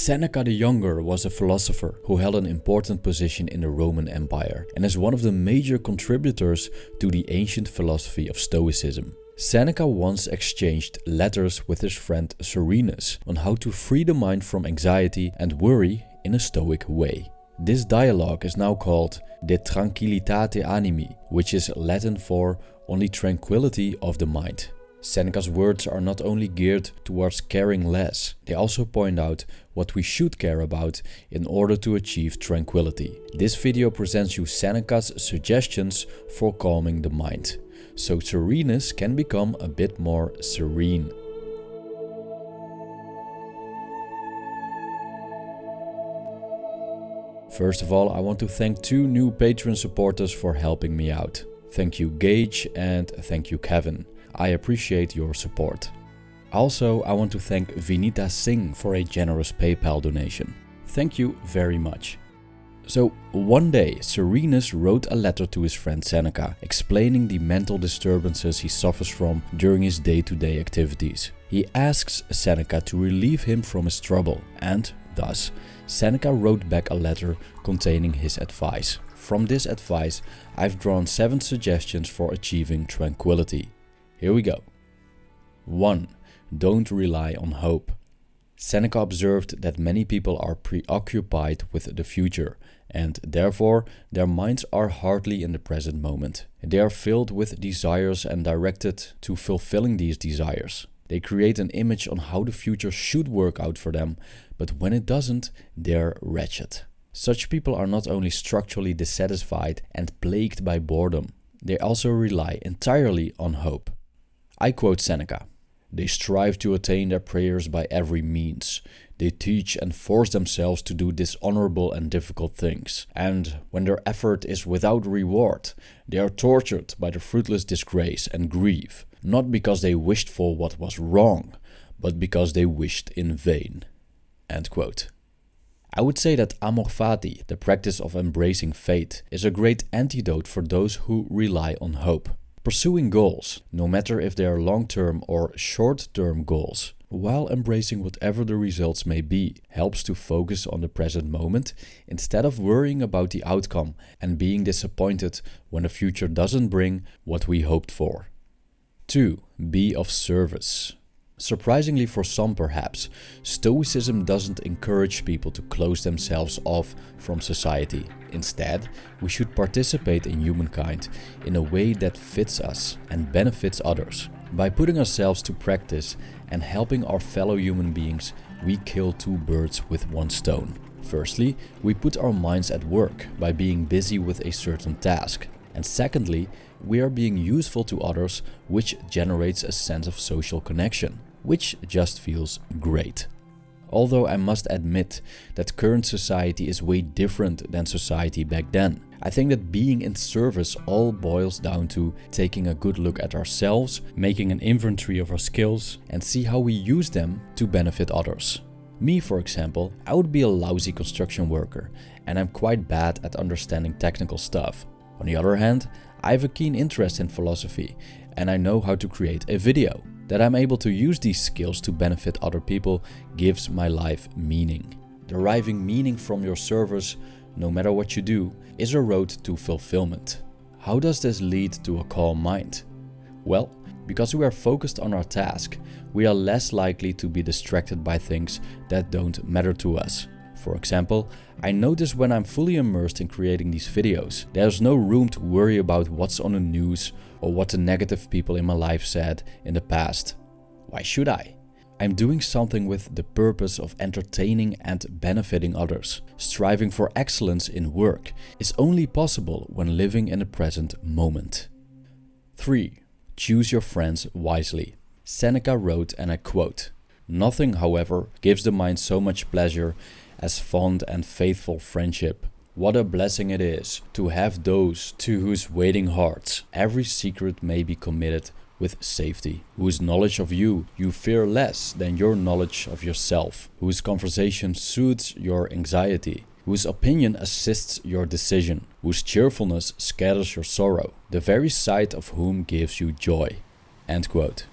Seneca the Younger was a philosopher who held an important position in the Roman Empire and is one of the major contributors to the ancient philosophy of Stoicism. Seneca once exchanged letters with his friend Serenus on how to free the mind from anxiety and worry in a Stoic way. This dialogue is now called the Tranquillitate Animi, which is Latin for on the tranquility of the mind. Seneca's words are not only geared towards caring less, they also point out what we should care about in order to achieve tranquility. This video presents you Seneca's suggestions for calming the mind, so Serenus can become a bit more serene. First of all, I want to thank two new Patreon supporters for helping me out. Thank you Gage and thank you Kevin. I appreciate your support. Also, I want to thank Vinita Singh for a generous PayPal donation. Thank you very much. So, one day, Serenus wrote a letter to his friend Seneca, explaining the mental disturbances he suffers from during his day-to-day activities. He asks Seneca to relieve him from his trouble, and thus, Seneca wrote back a letter containing his advice. From this advice, I've drawn 7 suggestions for achieving tranquility. Here we go. 1. Don't rely on hope. Seneca observed that many people are preoccupied with the future, and therefore their minds are hardly in the present moment. They are filled with desires and directed to fulfilling these desires. They create an image on how the future should work out for them, but when it doesn't, they're wretched. Such people are not only structurally dissatisfied and plagued by boredom, they also rely entirely on hope. I quote Seneca, "They strive to attain their prayers by every means. They teach and force themselves to do dishonorable and difficult things. And when their effort is without reward, they are tortured by the fruitless disgrace and grief, not because they wished for what was wrong, but because they wished in vain." End quote. I would say that amor fati, the practice of embracing fate, is a great antidote for those who rely on hope. Pursuing goals, no matter if they are long-term or short-term goals, while embracing whatever the results may be, helps to focus on the present moment instead of worrying about the outcome and being disappointed when the future doesn't bring what we hoped for. 2. Be of service. Surprisingly for some perhaps, Stoicism doesn't encourage people to close themselves off from society. Instead, we should participate in humankind in a way that fits us and benefits others. By putting ourselves to practice and helping our fellow human beings, we kill 2 birds with 1 stone. Firstly, we put our minds at work by being busy with a certain task. And secondly, we are being useful to others, which generates a sense of social connection, which just feels great. Although I must admit that current society is way different than society back then. I think that being in service all boils down to taking a good look at ourselves, making an inventory of our skills, and see how we use them to benefit others. Me, for example, I would be a lousy construction worker, and I'm quite bad at understanding technical stuff. On the other hand, I have a keen interest in philosophy, and I know how to create a video. That I'm able to use these skills to benefit other people gives my life meaning. Deriving meaning from your service, no matter what you do, is a road to fulfillment. How does this lead to a calm mind? Well, because we are focused on our task, we are less likely to be distracted by things that don't matter to us. For example, I notice when I'm fully immersed in creating these videos, there's no room to worry about what's on the news or what the negative people in my life said in the past. Why should I? I'm doing something with the purpose of entertaining and benefiting others. Striving for excellence in work is only possible when living in the present moment. 3. Choose your friends wisely. Seneca wrote, and I quote, "Nothing, however, gives the mind so much pleasure as fond and faithful friendship. What a blessing it is to have those to whose waiting hearts every secret may be committed with safety, whose knowledge of you fear less than your knowledge of yourself, whose conversation soothes your anxiety, whose opinion assists your decision, whose cheerfulness scatters your sorrow, the very sight of whom gives you joy." End quote.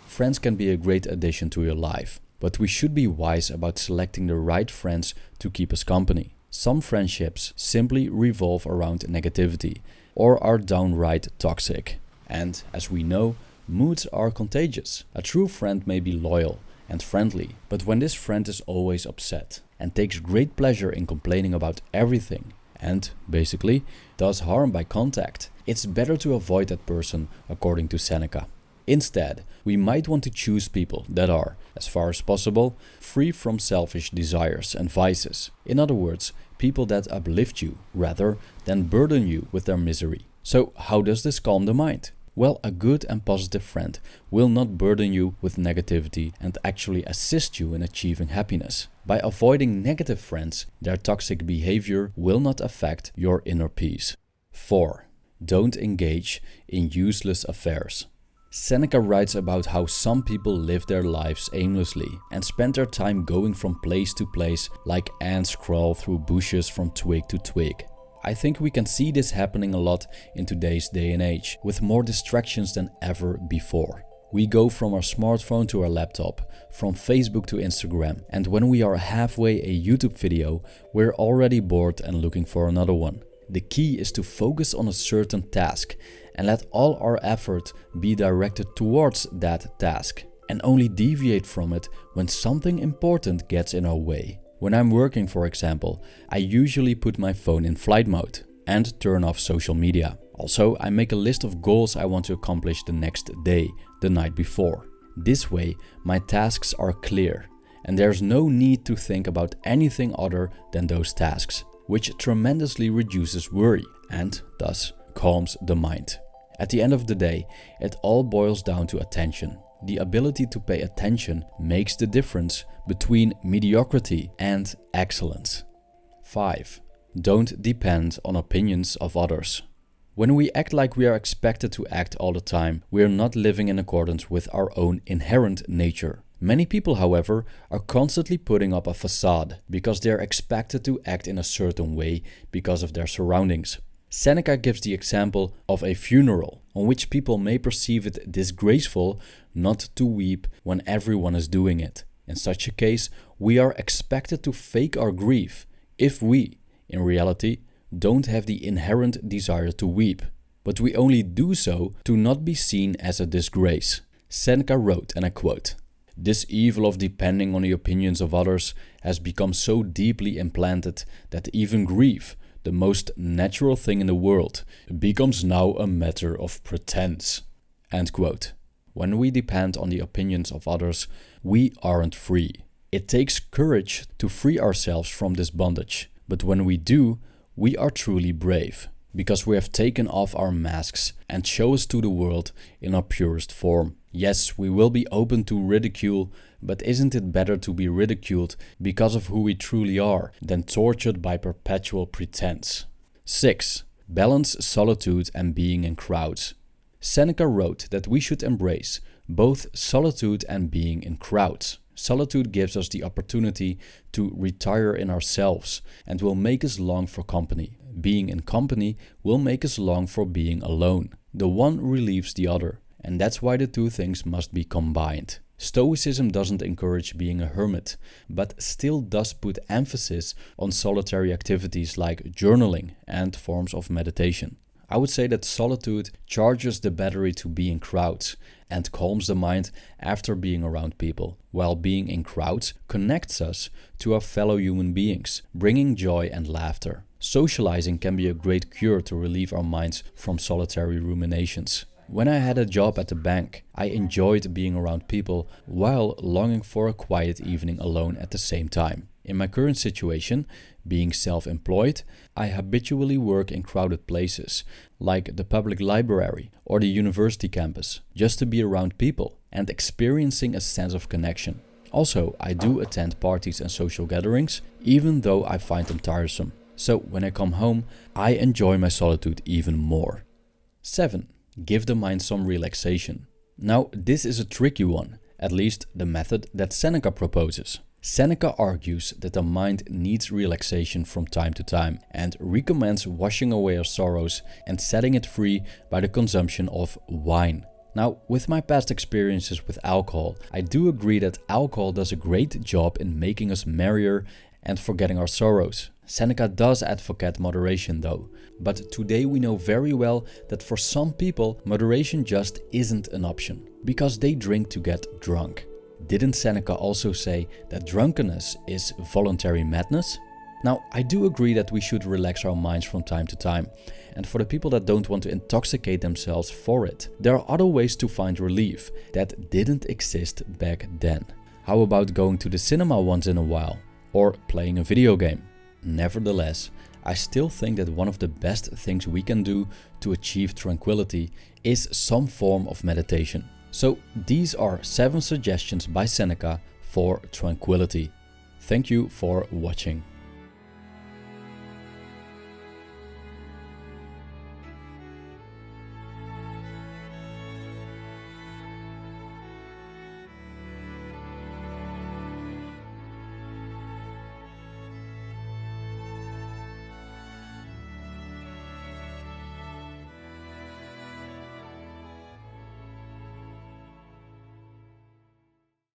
Friends can be a great addition to your life. but we should be wise about selecting the right friends to keep us company. Some friendships simply revolve around negativity or are downright toxic. And as we know, moods are contagious. A true friend may be loyal and friendly, but when this friend is always upset and takes great pleasure in complaining about everything and, basically, does harm by contact, it's better to avoid that person, according to Seneca. Instead, we might want to choose people that are, as far as possible, free from selfish desires and vices. In other words, people that uplift you rather than burden you with their misery. So how does this calm the mind? Well, a good and positive friend will not burden you with negativity and actually assist you in achieving happiness. By avoiding negative friends, their toxic behavior will not affect your inner peace. 4. Don't engage in useless affairs. Seneca writes about how some people live their lives aimlessly and spend their time going from place to place like ants crawl through bushes from twig to twig. I think we can see this happening a lot in today's day and age, with more distractions than ever before. We go from our smartphone to our laptop, from Facebook to Instagram, and when we are halfway a YouTube video, we're already bored and looking for another one. The key is to focus on a certain task and let all our effort be directed towards that task, and only deviate from it when something important gets in our way. When I'm working, for example, I usually put my phone in flight mode and turn off social media. Also, I make a list of goals I want to accomplish the next day, the night before. This way, my tasks are clear and there's no need to think about anything other than those tasks, which tremendously reduces worry and thus calms the mind. At the end of the day, it all boils down to attention. The ability to pay attention makes the difference between mediocrity and excellence. 5. Don't depend on opinions of others. When we act like we are expected to act all the time, we are not living in accordance with our own inherent nature. Many people, however, are constantly putting up a facade because they are expected to act in a certain way because of their surroundings. Seneca gives the example of a funeral, on which people may perceive it disgraceful not to weep when everyone is doing it. In such a case, we are expected to fake our grief if we, in reality, don't have the inherent desire to weep. But we only do so to not be seen as a disgrace. Seneca wrote, and I quote, "This evil of depending on the opinions of others has become so deeply implanted that even grief, the most natural thing in the world, becomes now a matter of pretense." End quote. When we depend on the opinions of others, we aren't free. It takes courage to free ourselves from this bondage, but when we do, we are truly brave, because we have taken off our masks and show us to the world in our purest form. Yes, we will be open to ridicule, but isn't it better to be ridiculed because of who we truly are than tortured by perpetual pretense? 6. Balance solitude and being in crowds. Seneca wrote that we should embrace both solitude and being in crowds. Solitude gives us the opportunity to retire in ourselves and will make us long for company. Being in company will make us long for being alone. The one relieves the other, and that's why the two things must be combined. Stoicism doesn't encourage being a hermit, but still does put emphasis on solitary activities like journaling and forms of meditation. I would say that solitude charges the battery to be in crowds and calms the mind after being around people, while being in crowds connects us to our fellow human beings, bringing joy and laughter. Socializing can be a great cure to relieve our minds from solitary ruminations. When I had a job at the bank, I enjoyed being around people while longing for a quiet evening alone at the same time. In my current situation, being self-employed, I habitually work in crowded places, like the public library or the university campus, just to be around people and experiencing a sense of connection. Also, I do attend parties and social gatherings, even though I find them tiresome. So when I come home, I enjoy my solitude even more. 7. Give the mind some relaxation. Now, this is a tricky one, at least the method that Seneca proposes. Seneca argues that the mind needs relaxation from time to time and recommends washing away our sorrows and setting it free by the consumption of wine. Now, with my past experiences with alcohol, I do agree that alcohol does a great job in making us merrier and forgetting our sorrows. Seneca does advocate moderation though, but today we know very well that for some people, moderation just isn't an option, because they drink to get drunk. Didn't Seneca also say that drunkenness is voluntary madness? Now, I do agree that we should relax our minds from time to time, and for the people that don't want to intoxicate themselves for it, there are other ways to find relief that didn't exist back then. How about going to the cinema once in a while, or playing a video game? Nevertheless, I still think that one of the best things we can do to achieve tranquility is some form of meditation. So these are 7 suggestions by Seneca for tranquility. Thank you for watching.